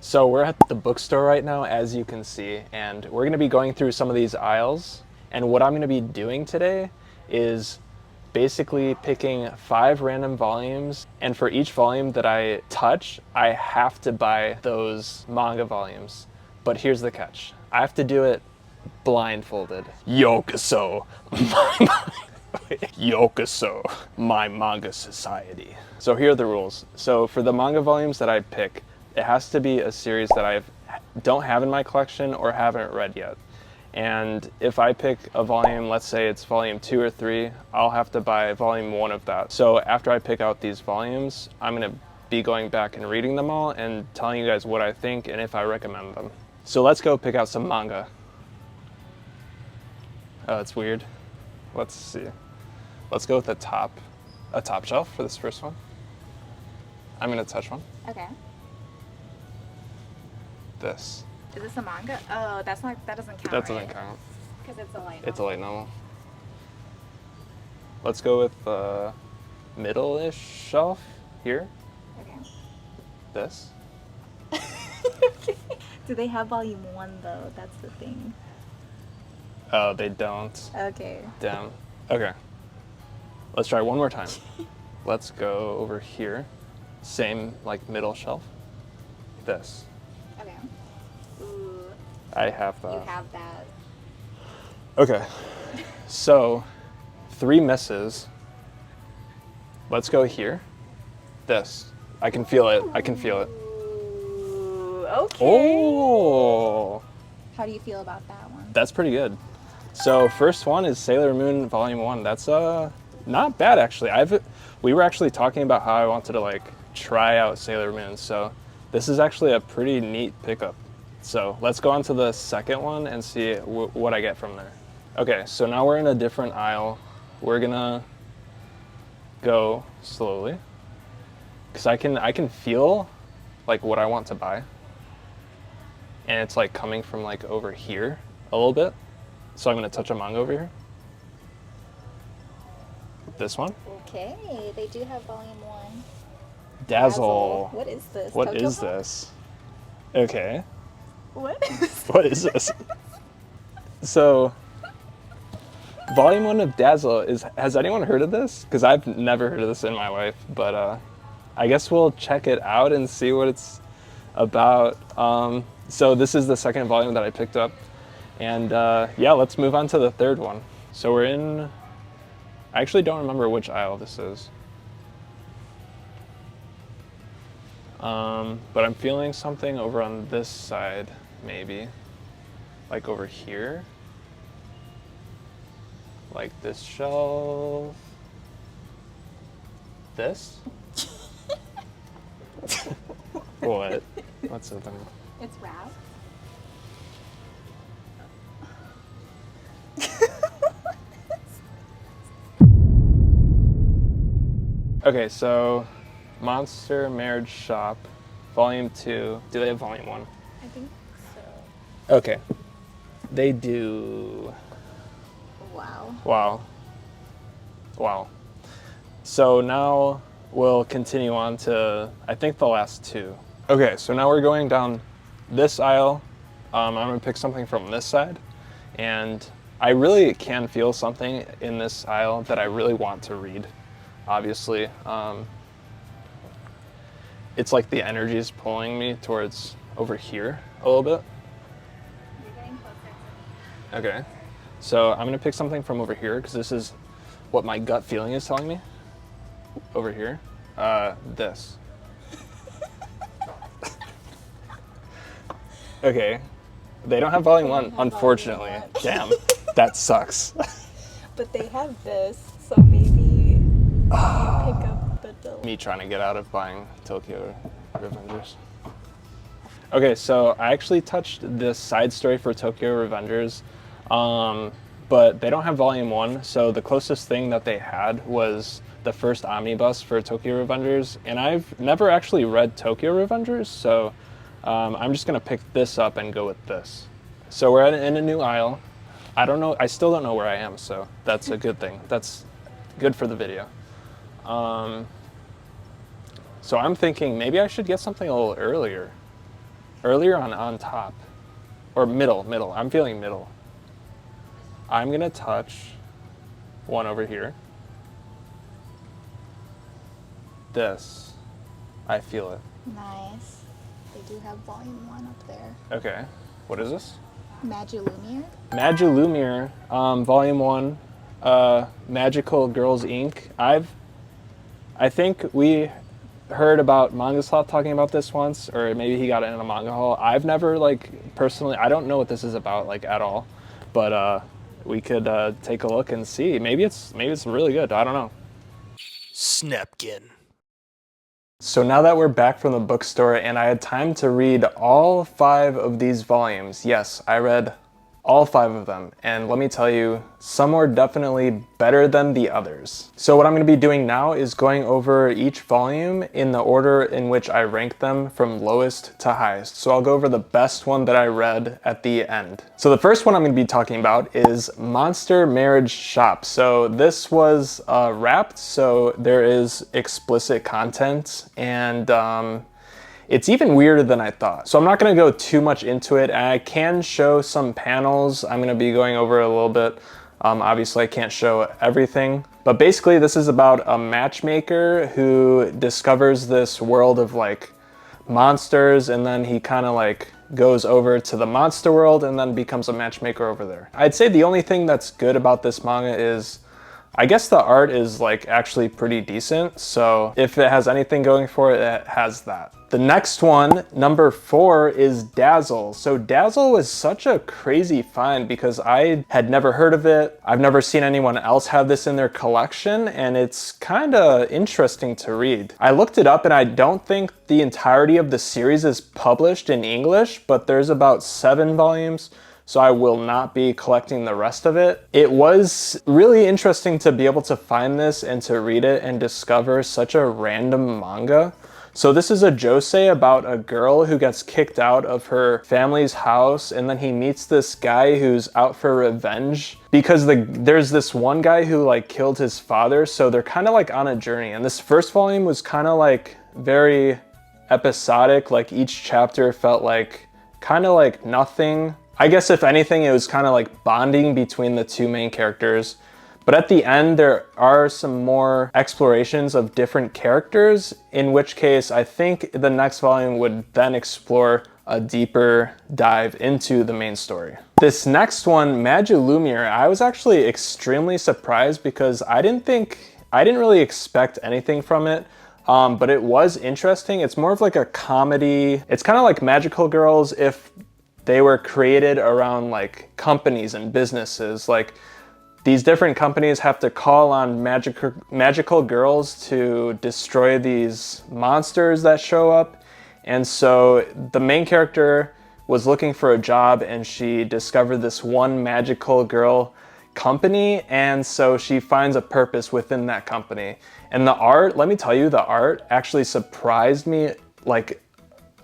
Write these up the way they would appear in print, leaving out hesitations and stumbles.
So we're at the bookstore right now, as you can see, and we're going to be going through some of these aisles. And what I'm going to be doing today is basically picking 5 random volumes, and for each volume that I touch, I have to buy those manga volumes. But here's the catch. I have to do it blindfolded. Yokoso, Yokoso, my manga society. So here are the rules. So for the manga volumes that I pick, it has to be a series that I don't have in my collection or haven't read yet. And if I pick a volume, let's say it's volume 2 or 3, I'll have to buy volume 1 of that. So after I pick out these volumes, I'm gonna be going back and reading them all and telling you guys what I think and if I recommend them. So let's go pick out some manga. Oh, it's weird. Let's see. Let's go with a top shelf for this first one. I'm gonna touch one. Okay. This. Is this a manga? Oh, that doesn't count. That doesn't count. Because it's a light novel. It's a light novel. Let's go with the middle-ish shelf here. Okay. This. Okay. Do they have volume 1 though? That's the thing. Oh, they don't. Okay. Damn. Okay. Let's try one more time. Let's go over here. Same, like, middle shelf. This. Okay. Ooh. I have that. You have that. Okay. So, 3 misses. Let's go here. This. I can feel it. I can feel it. Ooh, okay. Oh! How do you feel about that one? That's pretty good. So first one is Sailor Moon Volume 1. That's not bad actually. We were actually talking about how I wanted to like try out Sailor Moon, so this is actually a pretty neat pickup. So let's go on to the second one and see what I get from there. Okay, so now we're in a different aisle. We're gonna go slowly because I can feel like what I want to buy, and it's like coming from like over here a little bit. So I'm gonna touch a manga over here. This one. Okay, they do have volume 1. Dazzle. What is this? What Tokyo is Pop? this? Okay. What is What is this? So, volume 1 of Dazzle has anyone heard of this? Because I've never heard of this in my life, but I guess we'll check it out and see what it's about. So this is the second volume that I picked up. And yeah, let's move on to the third one. So we're in, I actually don't remember which aisle this is. But I'm feeling something over on this side, maybe. Like over here. Like this shelf. This? What? What's it? It's wrapped. Okay, so Monster Marriage Shop, Volume 2. Do they have Volume 1? I think so. Okay. They do. Wow. Wow. Wow. So now we'll continue on to, I think, the last 2. Okay, so now we're going down this aisle. I'm going to pick something from this side. And I really can feel something in this aisle that I really want to read. Obviously, it's like the energy is pulling me towards over here a little bit. You're getting closer to me. Okay, so I'm gonna pick something from over here because this is what my gut feeling is telling me. Over here, this. Okay, they don't have volume 1, unfortunately. Damn, that sucks. But they have this, so maybe you pick up the deal. Me trying to get out of buying Tokyo Revengers. Okay, so I actually touched this side story for Tokyo Revengers, but they don't have volume 1, so the closest thing that they had was the first omnibus for Tokyo Revengers, and I've never actually read Tokyo Revengers, so I'm just gonna pick this up and go with this. So we're in a new aisle. I still don't know where I am, so that's a good thing. That's good for the video. So I'm thinking maybe I should get something a little earlier. earlier on top. Or middle. I'm feeling middle. I'm gonna touch one over here. This, I feel it. Nice. They do have volume 1 up there. Okay, what is this? Magilumir? Magilumir, volume 1, Magical Girls Inc. I think we heard about Manga Sloth talking about this once, or maybe he got it in a manga haul. I've never, like, personally, I don't know what this is about, like, at all, but we could take a look and see. Maybe it's really good. I don't know. Snapkin. So now that we're back from the bookstore and I had time to read all 5 of these volumes, yes, I read all 5 of them, and let me tell you, some were definitely better than the others. So what I'm going to be doing now is going over each volume in the order in which I rank them from lowest to highest. So I'll go over the best one that I read at the end. So the first one I'm going to be talking about is Monster Marriage Shop. So this was wrapped, so there is explicit content, and it's even weirder than I thought. So I'm not gonna go too much into it. I can show some panels. I'm gonna be going over a little bit. Obviously I can't show everything, but basically this is about a matchmaker who discovers this world of like monsters, and then he kind of like goes over to the monster world and then becomes a matchmaker over there. I'd say the only thing that's good about this manga is I guess the art is like actually pretty decent, so if it has anything going for it, it has that. The next one, number 4, is Dazzle. So Dazzle was such a crazy find because I had never heard of it. I've never seen anyone else have this in their collection, and it's kind of interesting to read. I looked it up and I don't think the entirety of the series is published in English, but there's about 7 volumes. So I will not be collecting the rest of it. It was really interesting to be able to find this and to read it and discover such a random manga. So this is a josei about a girl who gets kicked out of her family's house, and then he meets this guy who's out for revenge because there's this one guy who like killed his father, so they're kind of like on a journey. And this first volume was kind of like very episodic, like each chapter felt like kind of like nothing. I guess if anything, it was kind of like bonding between the 2 main characters. But at the end, there are some more explorations of different characters, in which case I think the next volume would then explore a deeper dive into the main story. This next one, Magilumir, I was actually extremely surprised because I didn't really expect anything from it. But it was interesting. It's more of like a comedy. It's kind of like Magical Girls if they were created around like companies and businesses. Like these different companies have to call on magical girls to destroy these monsters that show up. And so the main character was looking for a job and she discovered this one magical girl company, and so she finds a purpose within that company. And the art, let me tell you, the art actually surprised me like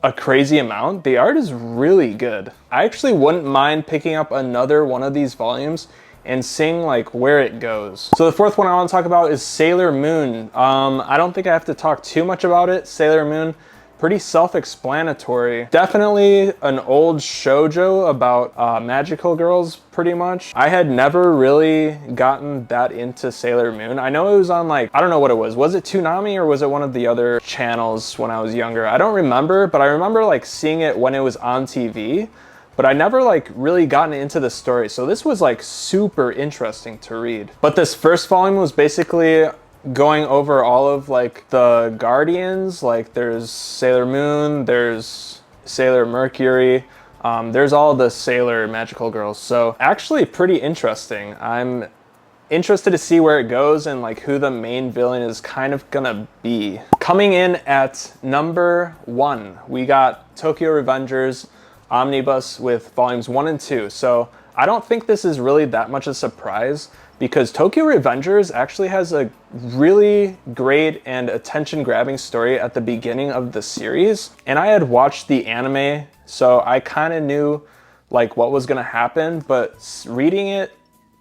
a crazy amount. The art is really good. I actually wouldn't mind picking up another one of these volumes and seeing like where it goes. So the 4th one I want to talk about is Sailor Moon. I don't think I have to talk too much about it. Sailor Moon, pretty self-explanatory. Definitely an old shoujo about magical girls, pretty much. I had never really gotten that into Sailor Moon. I know it was on like, I don't know what it was. Was it Toonami or was it one of the other channels when I was younger? I don't remember, but I remember like seeing it when it was on TV, but I never like really gotten into the story. So this was like super interesting to read. But this first volume was basically going over all of like the Guardians. Like there's Sailor Moon, there's Sailor Mercury, there's all the Sailor magical girls. So actually pretty interesting. I'm interested to see where it goes and like who the main villain is kind of gonna be. Coming in at number 1, we got Tokyo Revengers Omnibus with volumes 1 and 2. So I don't think this is really that much a surprise because Tokyo Revengers actually has a really great and attention-grabbing story at the beginning of the series. And I had watched the anime, so I kind of knew like what was gonna happen, but reading it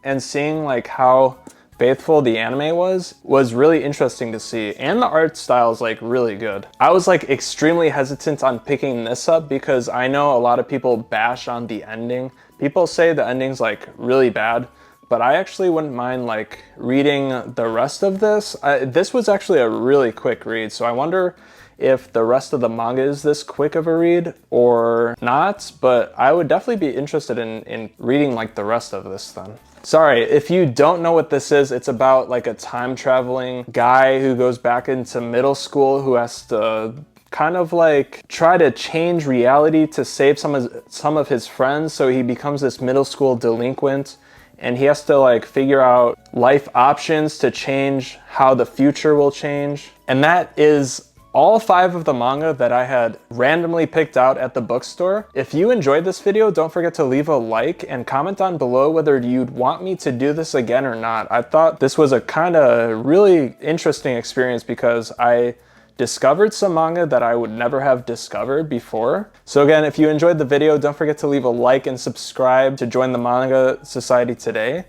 and seeing like how faithful the anime was really interesting to see. And the art style is like really good. I was like extremely hesitant on picking this up because I know a lot of people bash on the ending. People say the ending's like really bad, but I actually wouldn't mind like reading the rest of this. This was actually a really quick read, so I wonder if the rest of the manga is this quick of a read or not, but I would definitely be interested in reading like the rest of this then. Sorry, if you don't know what this is, it's about like a time traveling guy who goes back into middle school who has to kind of like try to change reality to save some of his friends. So he becomes this middle school delinquent and he has to like figure out life options to change how the future will change. And that is all 5 of the manga that I had randomly picked out at the bookstore. If you enjoyed this video, don't forget to leave a like and comment down below whether you'd want me to do this again or not. I thought this was a kind of really interesting experience because I discovered some manga that I would never have discovered before. So again, if you enjoyed the video, don't forget to leave a like and subscribe to join the Manga Society today.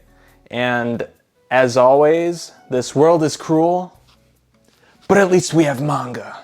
And as always, this world is cruel, but at least we have manga.